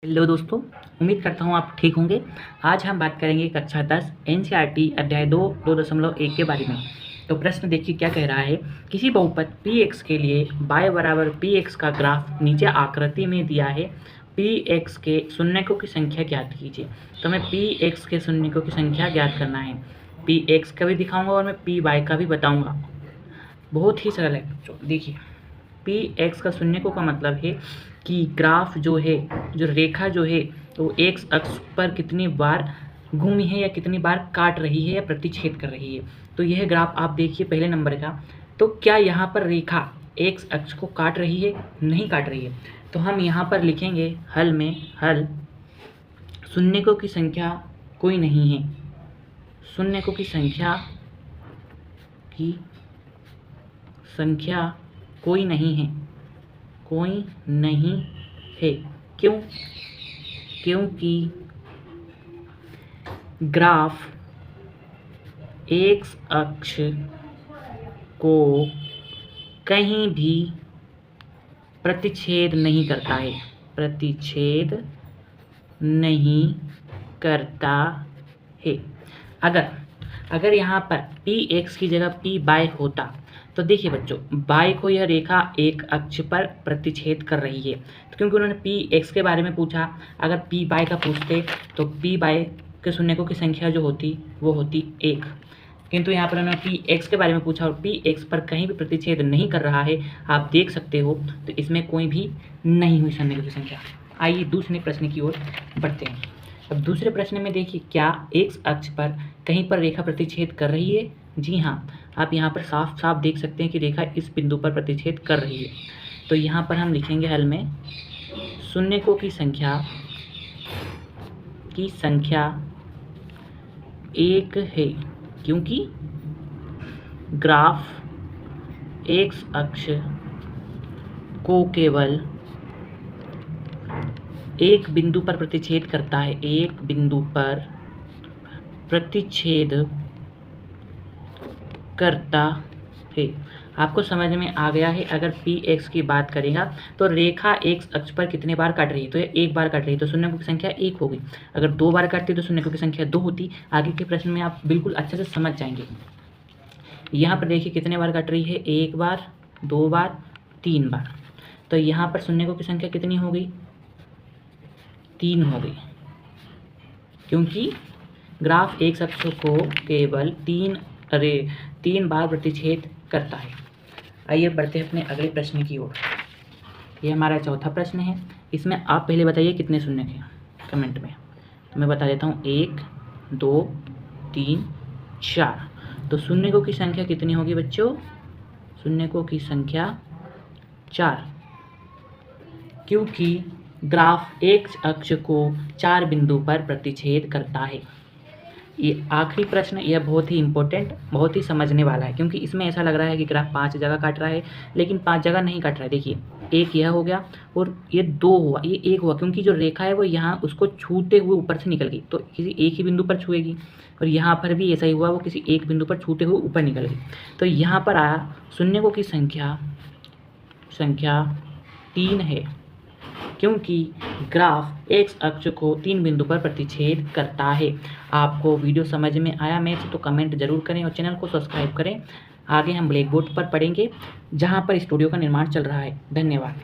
Hello दोस्तों, उम्मीद करता हूँ आप ठीक होंगे। आज हम बात करेंगे कक्षा 10 एनसीईआरटी अध्याय 2.1 के बारे में। तो प्रश्न देखिए क्या कह रहा है। किसी बहुपद px के लिए y बराबर px का ग्राफ नीचे आकृति में दिया है। px के शून्यकों की संख्या ज्ञात कीजिए। तो हमें px के शून्यकों की संख्या ज्ञात करना है। px का भी दिखाऊंगा और मैं py का भी बताऊंगा। बहुत ही सरल है बच्चों। देखिए px का शून्यकों का मतलब है कि ग्राफ जो है, जो रेखा जो है, तो एक्स अक्ष पर कितनी बार घूमी है या कितनी बार काट रही है या प्रतिच्छेद कर रही है। तो यह ग्राफ आप देखिए पहले नंबर का। तो क्या यहाँ पर रेखा एक्स अक्ष को काट रही है? नहीं काट रही है। तो हम यहाँ पर लिखेंगे हल में, हल शून्यकों की संख्या कोई नहीं है। शून्यकों की संख्या कोई नहीं है, कोई नहीं है। क्यों? क्योंकि ग्राफ एक्स अक्ष को कहीं भी प्रतिच्छेद नहीं करता है, प्रतिच्छेद नहीं करता है। अगर यहाँ पर px की जगह py होता तो देखिए बच्चों, y को यह रेखा एक अक्ष पर प्रतिच्छेद कर रही है। तो क्योंकि उन्होंने px के बारे में पूछा, अगर py का पूछते तो py के शून्यकों की संख्या जो होती वो होती 1। किंतु यहाँ पर उन्होंने px के बारे में पूछा और px पर कहीं भी प्रतिच्छेद नहीं कर रहा है, आप देख सकते हो। तो इसमें कोई भी नहीं हुई शून्यकों की संख्या। आइए दूसरे प्रश्न की ओर बढ़ते हैं। अब दूसरे प्रश्न में देखिए, क्या एक्स अक्ष पर कहीं पर रेखा प्रतिच्छेद कर रही है? जी हाँ, आप यहाँ पर साफ साफ देख सकते हैं कि रेखा इस बिंदु पर प्रतिच्छेद कर रही है। तो यहाँ पर हम लिखेंगे हल में शून्यकों की संख्या 1 है, क्योंकि ग्राफ एक्स अक्ष को केवल एक बिंदु पर प्रतिच्छेद करता है, एक बिंदु पर प्रतिच्छेद करता है। आपको समझ में आ गया है। अगर px की बात करेगा तो रेखा x अक्ष पर कितने बार काट रही है? तो ये 1 बार काट रही है, तो शून्यकों की संख्या 1 होगी। अगर 2 बार काटती तो शून्यकों की संख्या 2 होती। आगे के प्रश्न में आप बिल्कुल अच्छे से समझ जाएंगे। यहाँ पर देखिए कितने बार काट रही है, 1 बार, 2 बार, 3 बार। तो यहाँ पर शून्यकों की संख्या कितनी हो गई? 3 हो गई, क्योंकि ग्राफ एक्स अक्ष को केवल 3 बार प्रतिच्छेद करता है। आइए बढ़ते हैं अपने अगले प्रश्न की ओर। ये हमारा चौथा प्रश्न है। इसमें आप पहले बताइए कितने शून्यक हैं कमेंट में। तो मैं बता देता हूँ 1, 2, 3, 4। तो शून्यकों की संख्या कितनी होगी बच्चों? शून्यकों की संख्या 4, क्योंकि ग्राफ एक्स अक्ष को 4 बिंदु पर प्रतिच्छेद करता है। ये आखिरी प्रश्न, यह बहुत ही इम्पोर्टेंट, बहुत ही समझने वाला है, क्योंकि इसमें ऐसा लग रहा है कि ग्राफ 5 जगह काट रहा है, लेकिन 5 जगह नहीं काट रहा है। देखिए, एक यह हो गया और ये 2 हुआ, ये 1 हुआ, क्योंकि जो रेखा है वो यहाँ उसको छूते हुए ऊपर से निकल गई, तो किसी एक ही बिंदु पर छुएगी। और यहाँ पर भी ऐसा ही हुआ, वो किसी एक बिंदु पर छूते हुए ऊपर निकल गई। तो यहाँ पर आया शून्यकों की संख्या 3 है, क्योंकि ग्राफ एक्स अक्ष को 3 बिंदु पर प्रतिच्छेद करता है। आपको वीडियो समझ में आया मैथ्स तो कमेंट जरूर करें और चैनल को सब्सक्राइब करें। आगे हम ब्लैक बोर्ड पर पढ़ेंगे, जहां पर स्टूडियो का निर्माण चल रहा है। धन्यवाद।